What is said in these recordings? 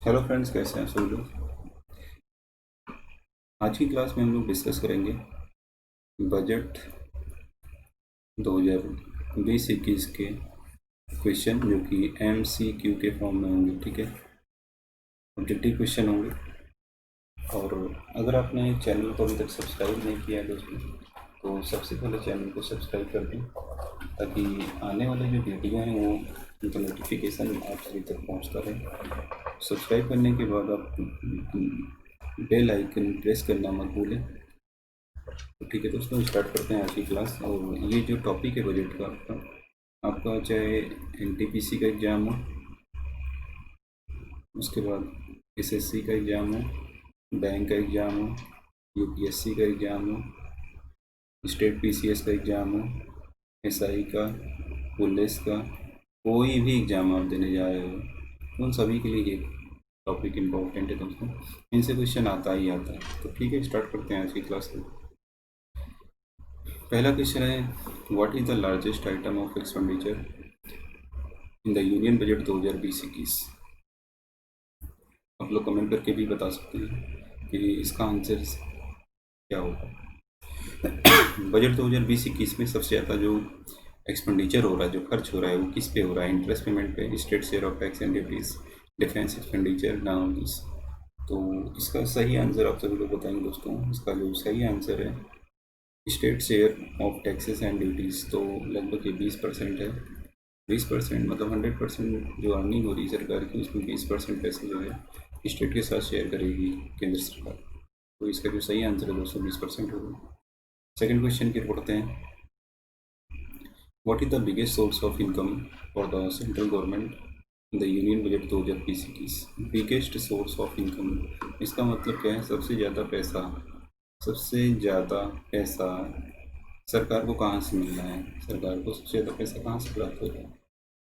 Hello friends, कैसे हैं सब लोग। आज की क्लास में हम लोग डिस्कस करेंगे बजट 2020-21 के क्वेश्चन जो कि MCQ के फॉर्म में होंगे। ठीक है, ऑब्जेक्टिव क्वेश्चन होंगे। और अगर आपने चैनल को अभी तक सब्सक्राइब नहीं किया है दोस्तों, तो सबसे पहले चैनल को सब्सक्राइब कर दें ताकि आने वाले जो वीडियो हैं वो उनका नोटिफिकेशन आप सभी तक पहुंचता रहे। सब्सक्राइब करने के बाद आप बेल आइकन प्रेस करना मत भूलें। तो ठीक है दोस्तों, स्टार्ट करते हैं आज की क्लास। और ये जो टॉपिक है बजट का, आपका चाहे NTPC का एग्ज़ाम हो, उसके बाद SSC का एग्ज़ाम हो, बैंक का एग्ज़ाम हो, UPSC का एग्ज़ाम हो, स्टेट PCS का एग्ज़ाम हो, SI का, पुलिस का, कोई भी एग्ज़ाम आप देने जा रहे हो, उन सभी के लिए ये टॉपिक इम्पोर्टेंट है दोस्तों। इनसे क्वेश्चन आता ही आता है। तो ठीक है, स्टार्ट करते हैं आज की क्लास को। पहला क्वेश्चन है, what is the largest item of expenditure in the union budget 2020-21। आप लोग कमेंट करके भी बता सकते हैं कि इसका आंसर क्या होगा। बजट 2020-21 में सबसे ज़्यादा जो एक्सपेंडिचर हो रहा है, जो खर्च हो रहा है, वो किस पे हो रहा है? इंटरेस्ट पेमेंट पे, state share of tax and duties, defence expenditure, now this. तो इसका सही आंसर आप सभी लोग बताएंगे दोस्तों। इसका जो सही आंसर है state share of taxes and duties, तो लगभग ये 20% है। 20% मतलब 100% जो अर्निंग हो रही है सरकार की, उसमें 20% पैसे जो है स्टेट के साथ शेयर करेगी केंद्र सरकार। तो इसका जो सही आंसर है दोस्तों 20% होगा। सेकेंड क्वेश्चन की पढ़ते हैं, what is the biggest source of income for the central government in the union budget 2020-21। Biggest source of income, इसका मतलब क्या है? सबसे ज़्यादा पैसा, सबसे ज़्यादा पैसा सरकार को कहाँ से मिल रहा है? सरकार को सबसे ज़्यादा पैसा कहाँ से प्राप्त हो रहा है?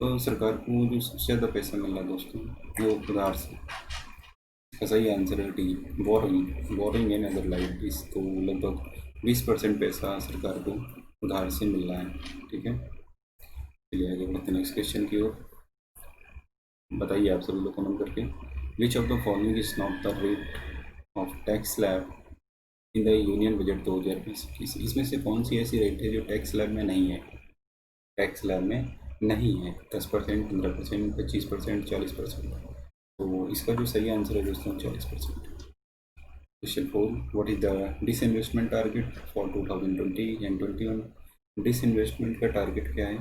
तो सरकार को जो सबसे ज़्यादा पैसा मिल रहा है दोस्तों, वो उधार से। इसका सही आंसर है D, boring. Boring and other liabilities. तो लगभग 20% पैसा सरकार को उधार से मिल रहा है। ठीक है, चलिए आगे बढ़ते हैं नेक्स्ट क्वेश्चन की ओर। बताइए आप सभी लोग कमेंट करके, विच of the following is not the rate of tax slab in the union budget 2020-21। इसमें से कौन सी ऐसी रेट है जो टैक्स स्लैब में नहीं है? टैक्स स्लैब में नहीं है। 10%, 15%, 25%, 40%। तो इसका जो सही आंसर है दोस्तों 40%। Question 4, what is the disinvestment target for 2020 and 21। Disinvestment का टारगेट क्या है?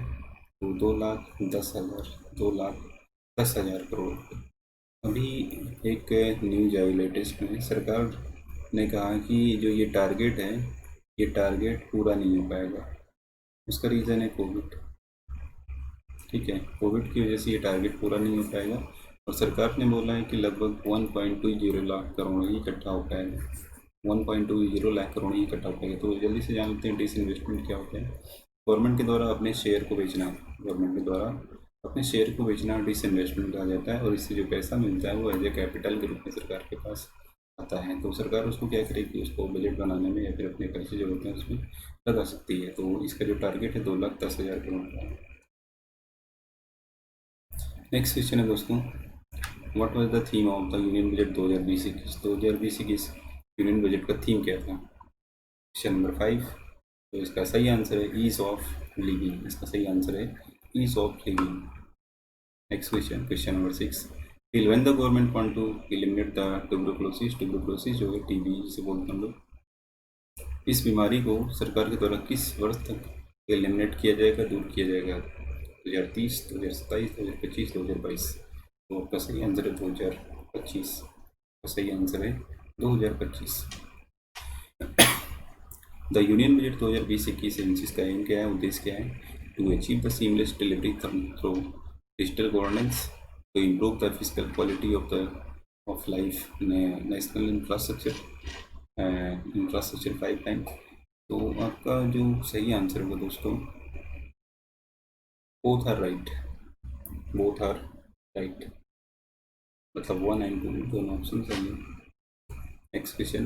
तो 2,10,000, 2,10,000 करोड़। अभी एक न्यूज आई लेटेस्ट में, सरकार ने कहा कि जो ये टारगेट है, ये टारगेट पूरा नहीं हो पाएगा। उसका रीज़न है कोविड। ठीक है, कोविड की वजह से ये टारगेट पूरा नहीं हो पाएगा। और सरकार ने बोला है कि लगभग 1.20 लाख करोड़ ही इकट्ठा हो पाएगा। 1.20 लाख करोड़ ही इकट्ठा हो पाएगा। तो जल्दी से जान लेते हैं डिसइन्वेस्टमेंट क्या होता है। गवर्नमेंट के द्वारा अपने शेयर को बेचना, गवर्नमेंट के द्वारा अपने शेयर को बेचना डिसइन्वेस्टमेंट कहा जाता है। और इससे जो पैसा मिलता है वो एज ए कैपिटल के रूप में सरकार के पास आता है। तो सरकार उसको क्या करेगी? उसको बजट बनाने में या फिर अपने खर्चे जो होते हैं उसमें लगा सकती है। तो इसका जो टारगेट है 2,10,000 करोड़ का है। नेक्स्ट क्वेश्चन है दोस्तों, what was the theme of the union budget 2020-21। 2020-21 union budget का थीम क्या था? Question number 5। तो इसका सही आंसर है ईज ऑफ लिविंग। इसका सही आंसर है ease of living. Next question, question number 6, till when the government want to eliminate the tuberculosis. Tuberculosis जो है TB जिसे बोलते हैं हम लोग, इस बीमारी को सरकार के द्वारा किस वर्ष तक एलिमिनेट किया जाएगा, दूर किया जाएगा? 2030, 2027, 2025, 2022। तो आपका सही आंसर है 2025। का सही आंसर है 2025। द यूनियन बजट 2020-21 एजेंसीज का एम क्या है, उद्देश्य क्या है? To achieve the seamless delivery through digital governance, to improve the physical quality of life, national infrastructure pipeline. तो आपका जो सही आंसर होगा दोस्तों, both are right. Both are right, मतलब 1 एंड 2 दोनों ऑप्शन सही है। नेक्स्ट क्वेश्चन,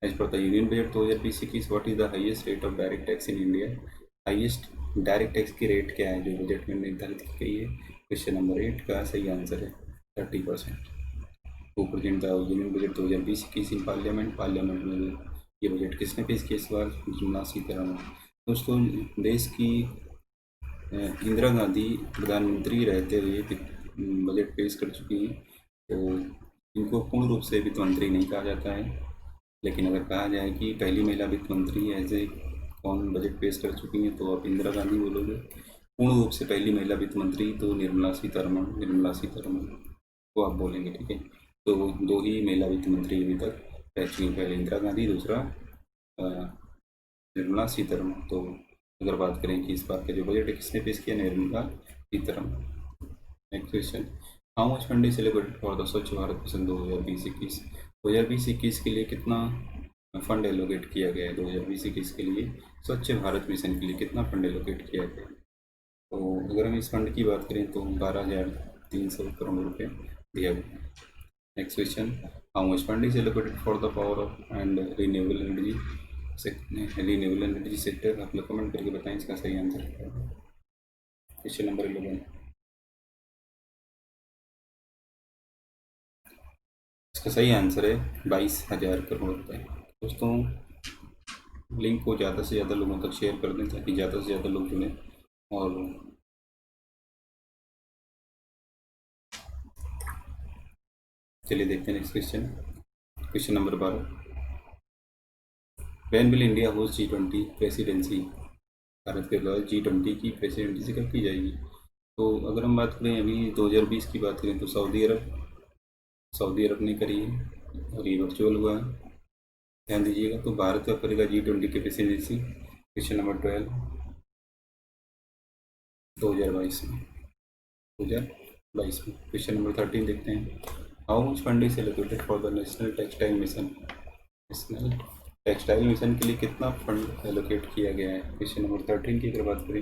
एज पर the union budget 2020-21 what is the highest rate of direct tax in India. Highest direct tax की रेट क्या है जो बजट में निर्धारित की गई है? क्वेश्चन नंबर 8 का सही आंसर है 30%। वो present the union budget 2020-21 in parliament में ये बजट किसने पेश किया इस बार? निर्मला सीतारमण। दोस्तों, देश की इंदिरा गांधी प्रधानमंत्री रहते हुए बजट पेश कर चुकी हैं, तो इनको पूर्ण रूप से वित्त मंत्री नहीं कहा जाता है। लेकिन अगर कहा जाए कि पहली महिला वित्त मंत्री ऐसे कौन बजट पेश कर चुकी हैं, तो आप इंदिरा गांधी बोलोगे। पूर्ण रूप से पहली महिला वित्त मंत्री तो निर्मला सीतारमण को आप बोलेंगे, ठीक है। तो दो ही महिला वित्त मंत्री अभी तक रह चुकी हैं, पहले इंदिरा गांधी, दूसरा निर्मला सीतारमण। तो अगर बात करें कि इस बार का जो बजट है किसने पेश किया? Nirmala Sitharaman. Next question, how much fund is allocated for the स्वच्छ भारत मिशन 2020-21 के लिए कितना फंड एलोकेट किया गया है? 2020-21 के लिए स्वच्छ भारत मिशन के लिए कितना फंड एलोकेट किया गया है? तो अगर हम इस फंड की बात करें तो 12,300 करोड़ रुपये दिया गया। Next question, how much fund is allocated for the power and renewable energy sector? आप लोग कमेंट करके बताएं इसका सही आंसर क्या है। क्वेश्चन नंबर 11, इसका सही आंसर है 22,000 करोड़ रुपये। दोस्तों, लिंक को ज़्यादा से ज़्यादा लोगों तक शेयर कर दें ताकि ज़्यादा से ज़्यादा लोग जुड़ें। और चलिए देखते हैं next question. Question number 12, when will India host G20 presidency? Bharat के द्वारा G20 की प्रेसिडेंसी कब की जाएगी? तो अगर हम बात करें अभी 2020 की बात करें तो सऊदी अरब ने करी है और ये वर्चुअल हुआ है, ध्यान दीजिएगा। तो भारत का करेगा G20 की प्रेसिडेंसी। क्वेश्चन नंबर 12, 2022 में। क्वेश्चन नंबर 13 देखते हैं, how much fund is allocated for the national textile mission के लिए कितना फंड एलोकेट किया गया है? क्वेश्चन नंबर 13 की अगर बात करें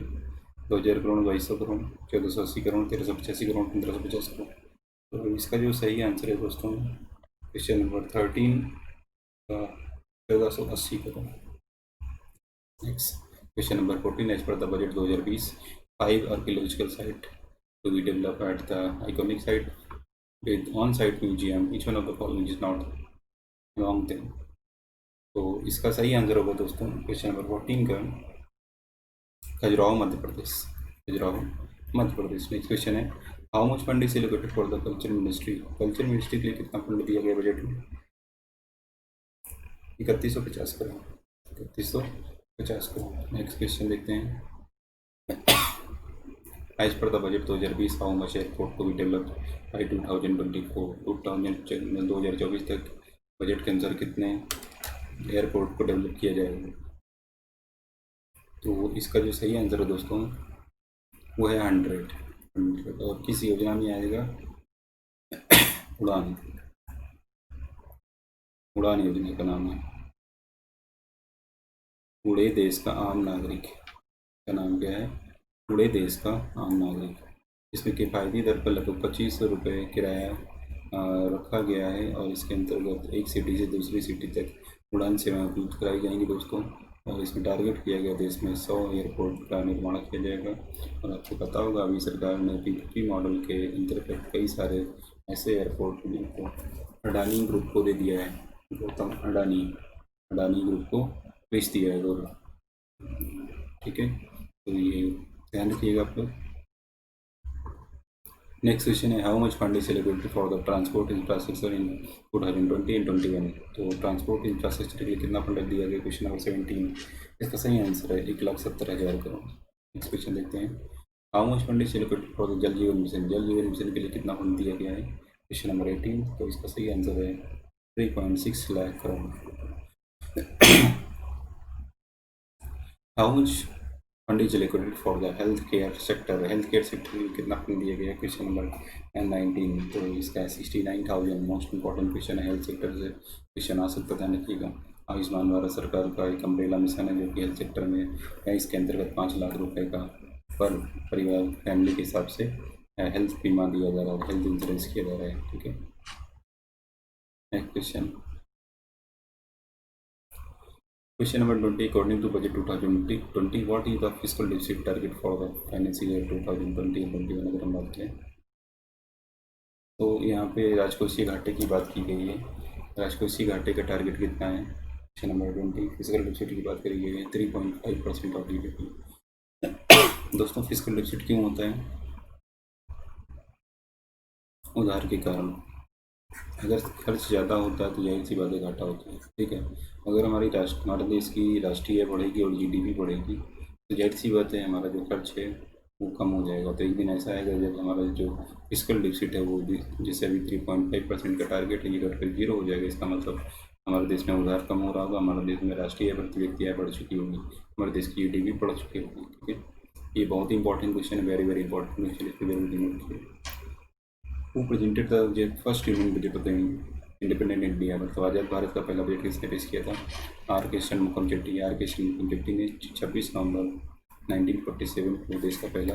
2,000 करोड़, 2,200 करोड़, 1,480 करोड़, 1,385 करोड़, 1,550 करोड़। तो इसका जो सही आंसर है दोस्तों, क्वेश्चन नंबर 13 का 1,480 crore. Next question number 14, as पर the budget 2020, 5 archaeological site to be developed at the iconic site with on-site museum. Each one of the following is not among them. तो इसका सही आंसर होगा दोस्तों question number 14 का Khajuraho Madhya Pradesh. Next question है, how much fund is allocated for the culture ministry? Culture ministry के लिए कितना फंड दिया गया बजट में? 3150 करोड़। 3150 करोड़। नेक्स्ट क्वेश्चन देखते हैं, एज पर the budget 2020, how much airport को भी डेवलप बाई 2024 तक बजट के अनुसार कितने एयरपोर्ट को डेवलप किया जाएगा? तो इसका जो सही आंसर है दोस्तों वो है 100। और किस योजना में आएगा? उड़ान योजना का नाम है। उड़े देश का आम नागरिक का नाम क्या है? उड़े देश का आम नागरिक। इसमें किफ़ायती दर पर लगभग 2500 रुपये किराया रखा गया है और इसके अंतर्गत एक सिटी से दूसरी सिटी तक उड़ान सेवाएं उपलब्ध कराई जाएंगी दोस्तों। और इसमें टारगेट किया गया देश में 100 एयरपोर्ट का निर्माण किया जाएगा। और आपको पता होगा अभी सरकार ने PPP मॉडल के अंतर्गत कई सारे ऐसे एयरपोर्ट को अडानी ग्रुप को दे दिया है। गौतम अडानी ग्रुप को बेच दिया है गौरव, ठीक है। तो ये ध्यान रखिएगा आप लोग। नेक्स्ट क्वेश्चन है, how much fund is allocated for the transport infrastructure in 2020 and 21? तो ट्रांसपोर्ट इंफ्रास्ट्रक्चर के लिए कितना फंड दिया गया? क्वेश्चन नंबर 17, इसका सही आंसर है 1,70,000 करोड़। नेक्स्ट क्वेश्चन देखते हैं, how much fund is allocated for the जल जीवन मिशन? जल जीवन मिशन के लिए कितना फंड दिया गया है? क्वेश्चन नंबर 18, तो इसका सही आंसर है 3.6 lakh crore. How much fund is allocated for the health care sector? Health care sector के लिए कितना फंड दिया गया है? क्वेश्चन नंबर 19, तो इसका 69,000। मोस्ट इंपॉर्टेंट क्वेश्चन है, हेल्थ सेक्टर से क्वेश्चन आ सकता, ध्यान रखिएगा। आयुष्मान भारत सरकार का एक अम्ब्रेला मिशन है जो कि हेल्थ सेक्टर में है। इसके अंतर्गत 5 लाख रुपए का पर परिवार फैमिली के हिसाब से हेल्थ बीमा दिया जा रहा है, हेल्थ इंश्योरेंस किया जा रहा है, ठीक है। Next question number 20, according to budget 2020, what is the fiscal deficit target for the financial year 2020 and 21? अगर हम बात करें तो यहाँ पे राजकोषीय घाटे की बात की गई है। राजकोषीय घाटे का टारगेट कितना है? Question number 20। फिजिकल डेफिसिट की बात करी गई है 3.5% ऑफ जीडीपी। दोस्तों फिजिकल डेफिसिट क्यों होता है? उधार के कारण। अगर खर्च ज़्यादा होता है तो जाहिर सी बात है घाटा होता है, ठीक है। अगर हमारे देश की राष्ट्रीय बढ़ेगी और जीडीपी बढ़ेगी तो जाहिर सी बात है हमारा जो खर्च है वो कम हो जाएगा। तो एक दिन ऐसा आएगा जब हमारा जो फिजिकल डेफिसिट है वो जैसे अभी 3.5% का टारगेट है ये घटकर 0 हो जाएगा। इसका मतलब हमारे देश में उधार कम हो रहा होगा, हमारे देश में राष्ट्रीय प्रति व्यक्ति आय बढ़ चुकी होगी, हमारे देश की जीडीपी बढ़ चुकी होगी, ठीक है। ये बहुत ही इंपॉर्टेंट क्वेश्चन है, वेरी वेरी इंपॉर्टेंट क्वेश्चन, इसको जरूर नोट कीजिए। Who presented the first union budget of the independent India? मतलब आज़ाद भारत का पहला बजट किसने पेश किया था? आर के षणमुखम चेट्टी। आर के षणमुखम चेट्टी ने 26 नवंबर 1947 को देश का पहला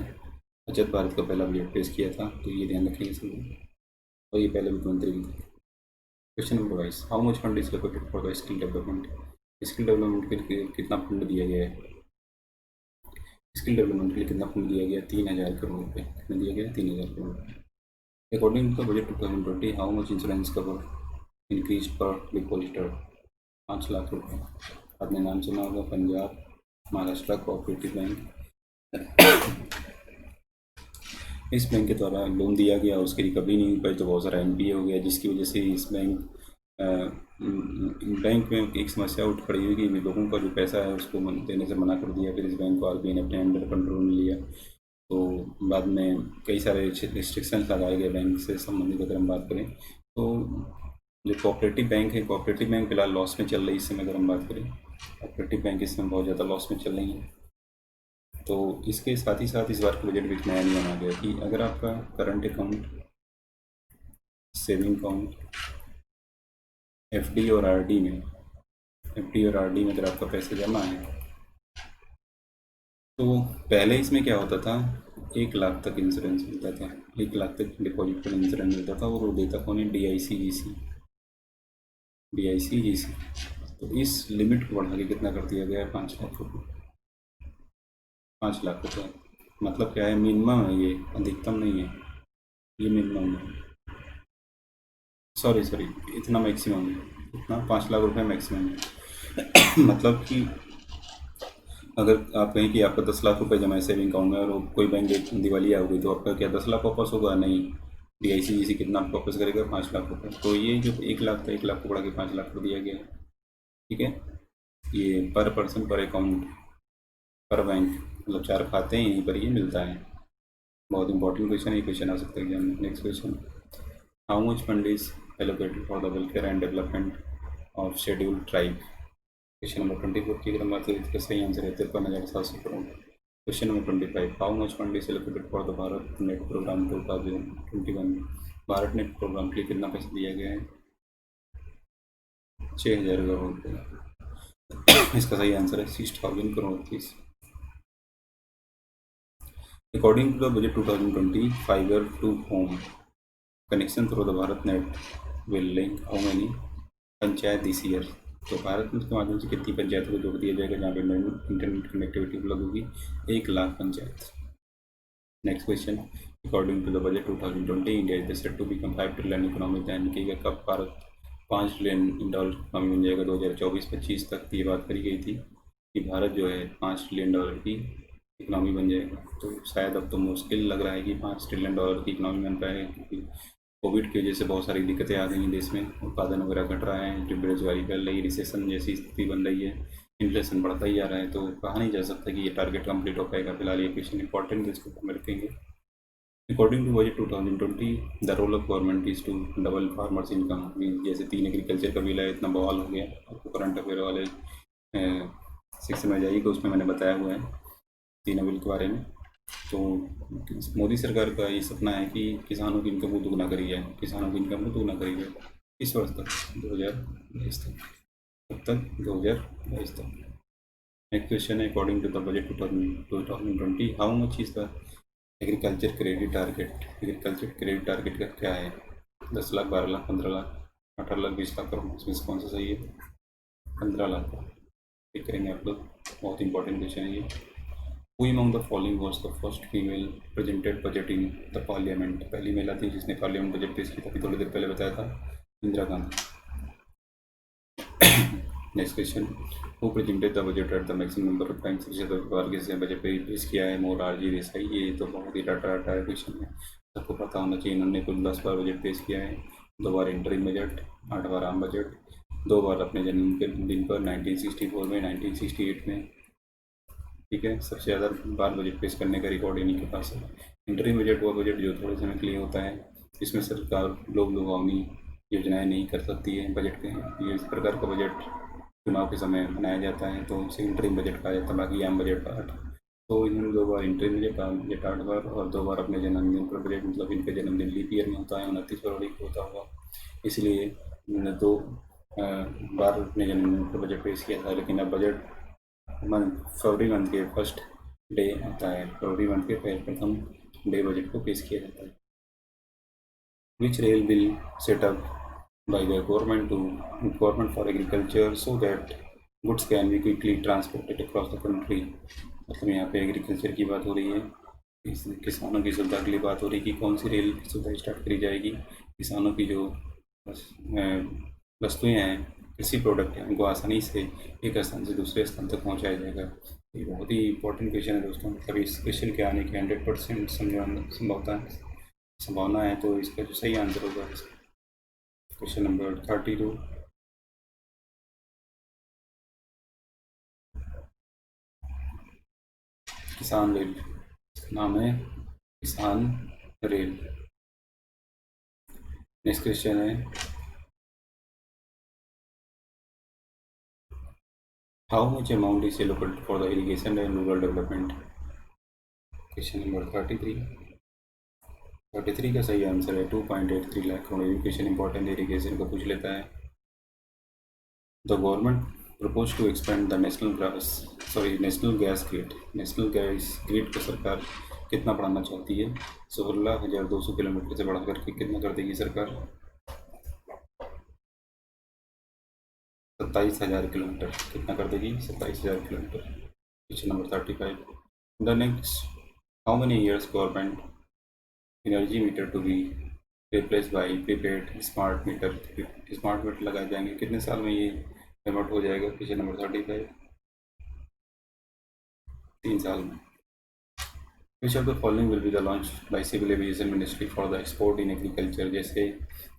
आज़ाद भारत का पहला बजट पेश किया था। तो ये ध्यान रखेंगे सभी, और ये पहले मुख्यमंत्री भी थे। Question number 22, how much fund is allocated for the skill development? Skill development के लिए कितना फंड दिया गया है? स्किल डेवलपमेंट के लिए कितना फंड दिया गया? 3000 करोड़ रुपये। कितना दिया गया? 3000 करोड़ रुपये। According to the budget 2020, how much insurance cover increased per depositor? 5 lakh रुपये। आपने नाम सुना होगा पंजाब महाराष्ट्र कोऑपरेटिव बैंक। इस बैंक के द्वारा लोन दिया गया और उसकी रिकवरी नहीं हो पाई तो बहुत सारा एनपीए हो गया, जिसकी वजह से इस बैंक में एक समस्या उठ खड़ी हुई कि लोगों का जो पैसा है उसको देने से मना कर दिया। फिर इस बैंक को आरबीआई ने अपने अंडर कंट्रोल में लिया। तो बाद में कई सारे रिस्ट्रिक्शंस लगाए गए बैंक से संबंधित। अगर हम बात करें तो जो कोऑपरेटिव बैंक है, कोऑपरेटिव बैंक फिलहाल लॉस में चल रही है। इस समय अगर हम बात करें कोऑपरेटिव बैंक इस समय बहुत ज़्यादा लॉस में चल रही है। तो इसके साथ ही साथ इस बार के बजट में एक नया नियम आ गया कि अगर आपका current account, saving account, FD और आरडी में अगर आपका पैसा जमा है तो पहले इसमें क्या होता था, 1 लाख तक इंश्योरेंस मिलता था, 1 लाख तक डिपॉजिट पर इंश्योरेंस मिलता था और वो देता कौन है? DICGC। तो इस लिमिट को बढ़ा के कितना कर दिया गया है? 5 लाख रुपये। 5 लाख रुपये मतलब क्या है? मिनिमम है ये, अधिकतम नहीं है, ये मिनिमम है। सॉरी इतना मैक्सिमम है, इतना 5 लाख रुपये मैक्सिमम है। मतलब कि अगर आप कहें कि आपका 10 लाख रुपए जमा है सेविंग अकाउंट में और कोई बैंक दिवालिया हो गई तो आपका क्या 10 लाख वापस होगा? नहीं, DICGC कितना वापस करेगा? 5 लाख रुपए। तो ये जो 1 लाख था, 1 लाख को बढ़ा के 5 लाख कर दिया गया है, ठीक है। ये पर पर्सन पर अकाउंट पर बैंक, मतलब 4 खाते हैं यहीं पर ये मिलता है। बहुत इंपॉर्टेंट क्वेश्चन है, ये क्वेश्चन आ सकता है एग्जाम में। Next question, how much fund is allocated for the welfare and development of scheduled tribe? Question number 24 की अगर हम बात करें तो सही आंसर है 53,700 crore. Question number 25, how much fund is allocated for the Bharat Net programme 2021? Bharat Net programme के लिए कितना पैसा दिया गया है? 6,000 करोड़ रुपये। इसका सही आंसर है 6,000 crore rupees. According to the budget 2020, fibre to home connection through the Bharat Net will link how many panchayat this year? तो भारत नेट के माध्यम से कितनी पंचायतों को जोड़ दिया जाएगा जहाँ पे इंटरनेट कनेक्टिविटी उपलब्ध होगी? 1 lakh panchayat. Next question, according to the budget 2020, India is set to become 5 trillion economy. ध्यान रखिएगा कब भारत 5 ट्रिलियन डॉलर इकोनॉमी बन जाएगा? 2024-25 तक ये बात करी गई थी कि भारत जो है 5 ट्रिलियन डॉलर की इकोनॉमी बन जाएगा। तो शायद अब तो मुश्किल लग रहा है कि 5 ट्रिलियन डॉलर की इकोनॉमी बन पाएगा, क्योंकि कोविड की वजह से बहुत सारी दिक्कतें आ गई हैं देश में, उत्पादन वगैरह घट रहा है, जो बेरोजगारी फैल रही है, रिसेशन जैसी स्थिति बन रही है, इन्फ्लेशन बढ़ता ही जा रहा है। तो कहा नहीं जा सकता कि ये टारगेट कंप्लीट हो पाएगा। फिलहाल ये क्वेश्चन इंपॉर्टेंट है, इसको हम रखेंगे। According to budget 2020, the role of government is to double farmers income. जैसे 3 एग्रीकल्चर का बिल है, इतना बवाल हो गया, आपको करंट अफेयर वाले सेक्शन में जाइएगा, उसमें मैंने बताया हुआ है तीनों बिल के बारे में। तो मोदी सरकार का ये सपना है कि किसानों की इनकम को दुगना करी जाए, किसानों की इनकम को दुगना करी जाए इस वर्ष तक, 2022 तक। कब तक? 2022 तक। नेक्स्ट क्वेश्चन है, according to the budget 2020, how much is the agriculture credit target? Agriculture credit target का क्या है? 10 लाख, 12 लाख, 15 लाख, 18 लाख, 20 लाख करोड़? इसमें कौन सा सही है? 15 लाख का। ठीक करेंगे आप लोग, बहुत इंपॉर्टेंट क्वेश्चन है ये। Who among the following was the first female presented budget in the parliament? पहली महिला थी जिसने पार्लियामेंट बजट पेश किया था, अभी थोड़ी देर पहले बताया था, Indira Gandhi. Next question, who presented the budget at the maximum number of times? सबसे ज़्यादा बार किसने बजट पेश किया है? मोरारजी देसाई। ये तो बहुत ही डाटा क्वेश्चन है, सबको पता होना चाहिए। इन्होंने कुल 10 बार बजट पेश किया है, 2 बार इंटरिम बजट, 8 बार आम बजट, 2 बार अपने जन्म के दिन पर 1964 में, 1968 में। ठीक है, सबसे ज़्यादा बार बजट पेश करने का रिकॉर्ड इन्हीं के पास है। इंटरिम बजट वो बजट जो थोड़े समय के लिए होता है, इसमें सरकार लोग लुभावनी योजनाएं नहीं कर सकती है बजट के। ये इस प्रकार का बजट चुनाव के समय बनाया जाता है, तो उसे इंटरिम बजट कहा जाता है। बाकी आम बजट 8। तो इन्होंने 2 बार इंटरिम बजट, आम बजट 8 बार, और 2 बार अपने जन्मदिन पर बजट, मतलब इनका जन्मदिन लीप ईयर में होता है, 29 फरवरी को होता होगा, इसलिए इन्होंने 2 बार अपने जन्मदिन पर बजट पेश किया था। लेकिन अब बजट फरवरी मंथ के फर्स्ट डे आता है, फरवरी मंथ के प्रथम डे बजट को पेश किया जाता है। Which rail bill set up by the government for agriculture so that goods can be quickly transported across the country? मतलब यहाँ पे एग्रीकल्चर की बात हो रही है, किसानों की सुविधा के लिए बात हो रही है कि कौन सी रेल की सुविधा स्टार्ट करी जाएगी। किसानों की जो वस्तुएं हैं, कृषि प्रोडक्ट हैं, उनको आसानी से एक स्थान से दूसरे स्थान तक पहुंचाया जाएगा। ये बहुत ही इंपॉर्टेंट क्वेश्चन है दोस्तों, मतलब इस क्वेश्चन के आने की 100% संभावना है। तो इसका जो सही आंसर होगा क्वेश्चन नंबर 32, किसान रेल। नाम है किसान रेल। नेक्स्ट क्वेश्चन है, how much amount is allocated for the irrigation and rural development? Question number 33 का सही आंसर है 2.83 lakh crore. Education important irrigation को पूछ लेता है। The government propose to expand the national gas grid. National gas grid को सरकार कितना बढ़ाना चाहती है? 16,200 किलोमीटर से बढ़ा करके कितना कर देगी सरकार? 27,000 किलोमीटर। कितना कर देगी? 27,000 kilometre. Question number 35, the next how many years government energy meter to be replace by prepaid smart meter? Smart meter लगाए जाएंगे, कितने साल में ये कन्वर्ट हो जाएगा? क्वेश्चन नंबर 35, 3 साल में। Which of the following will be the launch by civil aviation ministry for the export in agriculture? जैसे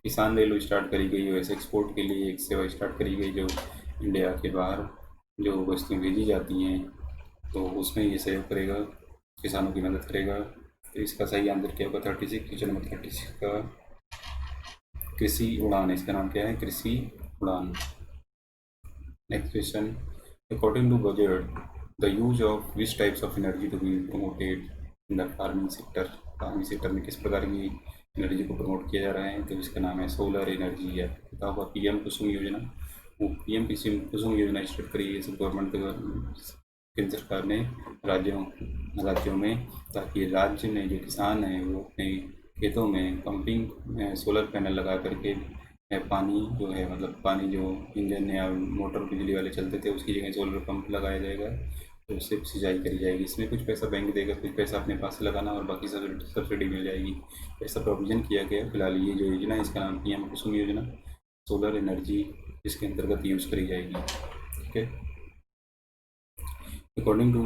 किसान रेल स्टार्ट करी गई, वैसे एक्सपोर्ट के लिए एक सेवा स्टार्ट करी गई, जो इंडिया के बाहर जो वस्तुएं भेजी जाती हैं, तो उसमें ये सहयोग करेगा, किसानों की मदद करेगा। तो इसका सही आंसर क्या होगा? 36। क्वेश्चन नंबर 36 का कृषि उड़ान, इसका नाम क्या है? Krishi Udan. Next question, according to budget the use of which types of energy to be promoted in the farming sector? Farming sector में किस प्रकार की एनर्जी को प्रमोट किया जा रहा है? तो इसका नाम है सोलर एनर्जी है। पता होगा पीएम कुसुम योजना। वो पीएम कुसुम योजना स्टार्ट करी है सब गवर्नमेंट, केंद्र सरकार ने राज्यों में, ताकि राज्य में जो किसान हैं वो अपने खेतों में पंपिंग सोलर पैनल लगा करके पानी जो है, मतलब पानी जो इंजन या मोटर बिजली वाले चलते थे उसकी जगह सोलर पंप लगाया जाएगा, तो उससे सिंचाई करी जाएगी। इसमें कुछ पैसा बैंक देगा, कुछ पैसा अपने पास से लगाना, और बाकी सब्सिडी मिल जाएगी। ऐसा प्रोविजन किया गया। फिलहाल ये जो योजना है इसका नाम पीएम कुसुम योजना, सोलर एनर्जी इसके अंतर्गत यूज़ करी जाएगी। ठीक है, अकॉर्डिंग टू,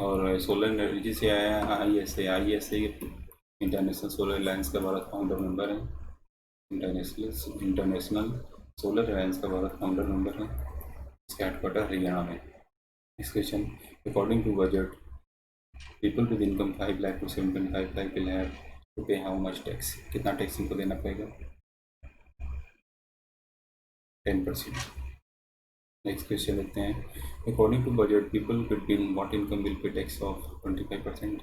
और सोलर एनर्जी से आया ISA इंटरनेशनल सोलर अलायंस का भारत फाउंडर मेंबर है। इंटरनेशनल सोलर अलायंस का भारत फाउंडर मेंबर है। इसका हेडक्वार्टर हरियाणा में। Next question, according to budget people with income 5 lakh to 7.5 lakh will have to pay how much tax? कितना टैक्स इनको देना पड़ेगा? 10%। नेक्स्ट क्वेश्चन देखते हैं, according to budget people between what income will pay tax of 25%?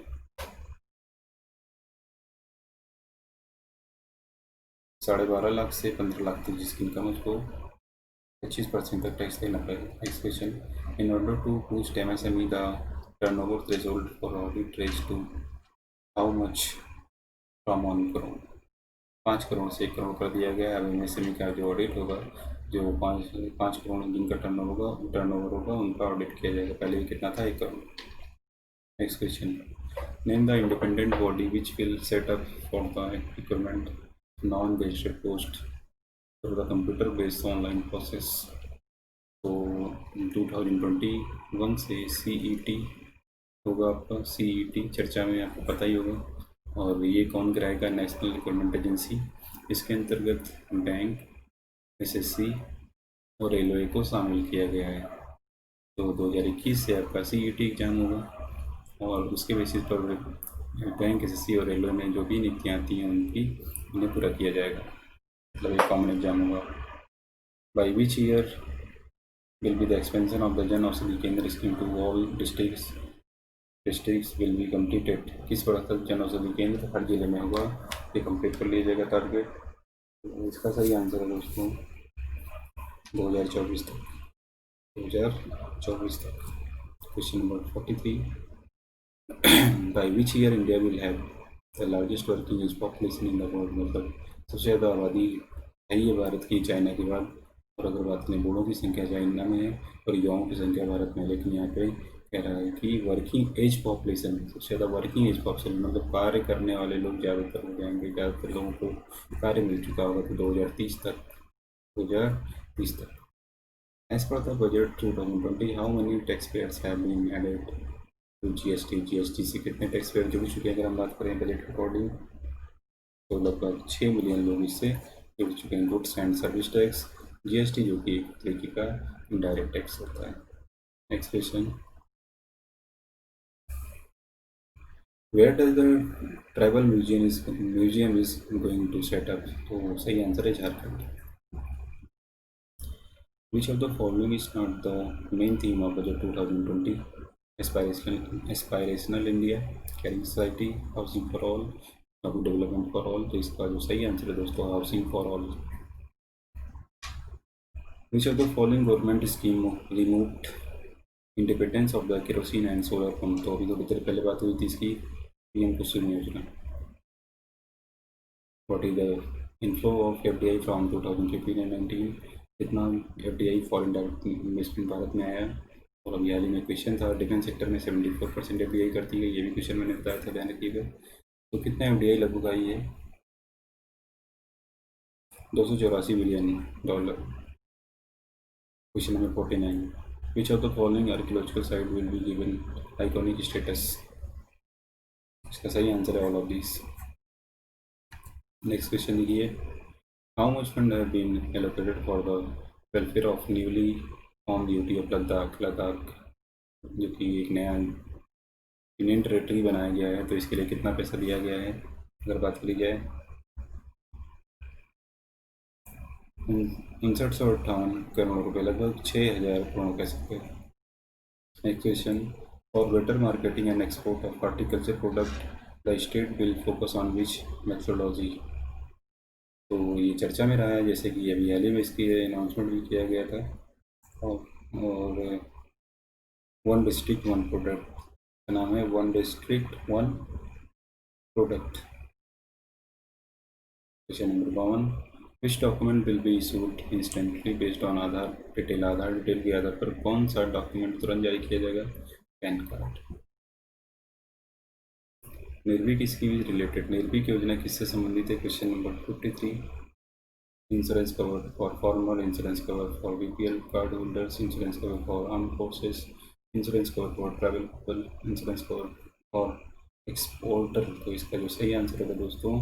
12.5 lakh से 15 लाख तक जिसकी इनकम है उसको 25% तक टैक्स देना पड़ेगा। Next question, in order to boost MSME the turnover threshold for audit raise to how much from 1 crore? 5 crore से 1 करोड़ कर दिया गया है। अब MSME का जो ऑडिट होगा, जो 5 करोड़ जिनका टर्नओवर होगा उनका ऑडिट किया जाएगा। पहले कितना था? 1 crore. Next question, name the independent body which will set up for the recruitment non gazetted post for the computer based online process. तो 2021 से CET होगा आपका, CET चर्चा में आपको पता ही होगा। और ये कौन कराएगा? National recruitment agency. इसके अंतर्गत बैंक, SSC और रेलवे को शामिल किया गया है। तो 2021 से आपका CET एग्ज़ाम होगा और उसके बेसिस पर बैंक, SSC और रेलवे में जो भी नियुक्तियाँ आती हैं उन्हें पूरा किया जाएगा। मतलब एक कॉमन एग्जाम होगा। By which year will be the expansion of the Jan Aushadhi Kendra scheme to all districts will be completed। किस वर्ष तक जन औषधि केंद्र हर जिले में होगा, ये कंप्लीट कर लिया जाएगा टारगेट। तो इसका सही आंसर है दोस्तों 2024 तक, 2024 तक। Question number 43, by which year India will have the largest working age population in the world. मतलब सबसे ज़्यादा आबादी है ये भारत की, चाइना के बाद। और अगर बात करें बूढ़ों की संख्या चाइना में है और युवाओं की संख्या भारत में, लेकिन यहाँ पे कह रहा है कि वर्किंग एज पॉपुलेशन, सबसे ज़्यादा वर्किंग एज पॉपुलेशन मतलब कार्य करने वाले लोग ज़्यादातर हो जाएंगे, ज़्यादातर लोगों को कार्य मिल चुका होगा। तो 2030 तक, 2030 तक। एज पर the budget 2020, how many taxpayers have been added to GST से कितने टैक्स पेयर जुड़ चुके हैं? अगर हम बात करें बजट के अकॉर्डिंग तो लगभग 6 मिलियन लोग इससे जुड़ चुके हैं। Goods and service tax, GST जो कि एक तरीके का इनडायरेक्ट टैक्स होता है। Next question, where does the tribal museum is going to set up. तो सही आंसर है Jharkhand. Which of the following is not the main theme of budget 2020? Aspirational India, caring society, housing for all, development for all. तो इसका जो सही answer है दोस्तों housing for all. Which of the following government scheme removed independence of the kerosene and solar pump? तो अभी थोड़ी देर पहले बात हुई थी इसकी, PM कुसुम योजना। What is the inflow of FDI from 2015 and 19? कितना FDI foreign direct investment Bharat में आया? और अभी हाल ही में क्वेश्चन था, डिफेंस सेक्टर में 74% FDI करती है, ये भी क्वेश्चन मैंने बताया था, ध्यान रखिएगा। तो कितना FDI लगभग आई है? $284 billion. Question number 49, which of the following archaeological site will be given iconic status? इसका सही आंसर है all of these। Next question देखिए, how much fund have been allocated for the welfare of newly form UT of Ladakh. Ladakh जो कि एक नया union territory बनाया गया है, तो इसके लिए कितना पैसा दिया गया है? अगर बात करी जाए 5958 करोड़ रुपये, लगभग 6000 करोड़ कह सकते हैं। Next question, for better marketing and export of horticulture product the state will focus on which methodology. तो ये चर्चा में रहा है, जैसे कि अभी हाल ही में इसकी अनाउंसमेंट भी किया गया था। और वन डिस्ट्रिक्ट वन प्रोडक्ट का नाम है, one district one product. Question number 52, which document will be issued instantly based on Aadhaar detail. Aadhaar detail के आधार पर कौन सा डॉक्यूमेंट तुरंत जारी किया जाएगा? Pan card. निर्भीक इसकी रिलेटेड, निर्भीक योजना किससे संबंधित है? Question number 53, insurance cover for farmer, insurance cover for BPL card holders, insurance cover for arm forces, insurance cover for travel people, insurance cover for exporter. तो इसका जो सही आंसर है दोस्तों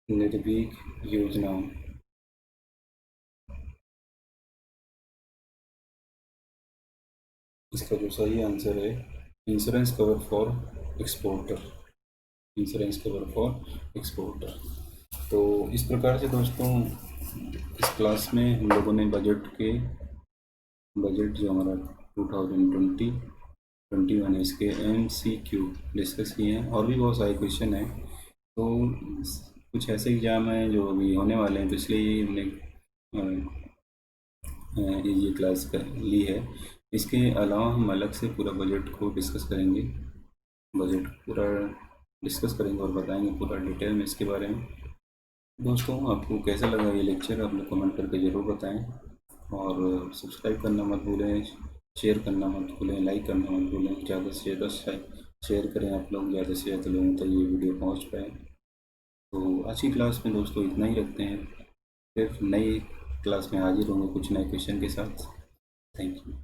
निर्भीक योजना। इसका जो सही आंसर है insurance cover for exporter, insurance cover for exporter. तो इस प्रकार से दोस्तों इस क्लास में हम लोगों ने बजट जो हमारा 2020-21 है इसके MCQ डिस्कस किए हैं, और भी बहुत सारे क्वेश्चन हैं। तो कुछ ऐसे एग्ज़ाम हैं जो अभी होने वाले हैं, तो इसलिए हमने ये क्लास कर ली है। इसके अलावा हम अलग से पूरा बजट को डिस्कस करेंगे, बजट पूरा डिस्कस करेंगे और बताएंगे पूरा डिटेल में इसके बारे में। दोस्तों आपको कैसा लगा ये लेक्चर आप लोग कमेंट करके ज़रूर बताएं, और सब्सक्राइब करना मत भूलें, शेयर करना मत भूलें, लाइक करना मत भूलें, ज़्यादा से ज़्यादा शेयर करें आप लोग, ज़्यादा से ज़्यादा लोगों तक ये वीडियो पहुंच पाए। तो आज की क्लास में दोस्तों इतना ही रखते हैं, फिर नई क्लास में हाजिर होंगे कुछ नए क्वेश्चन के साथ। Thank you.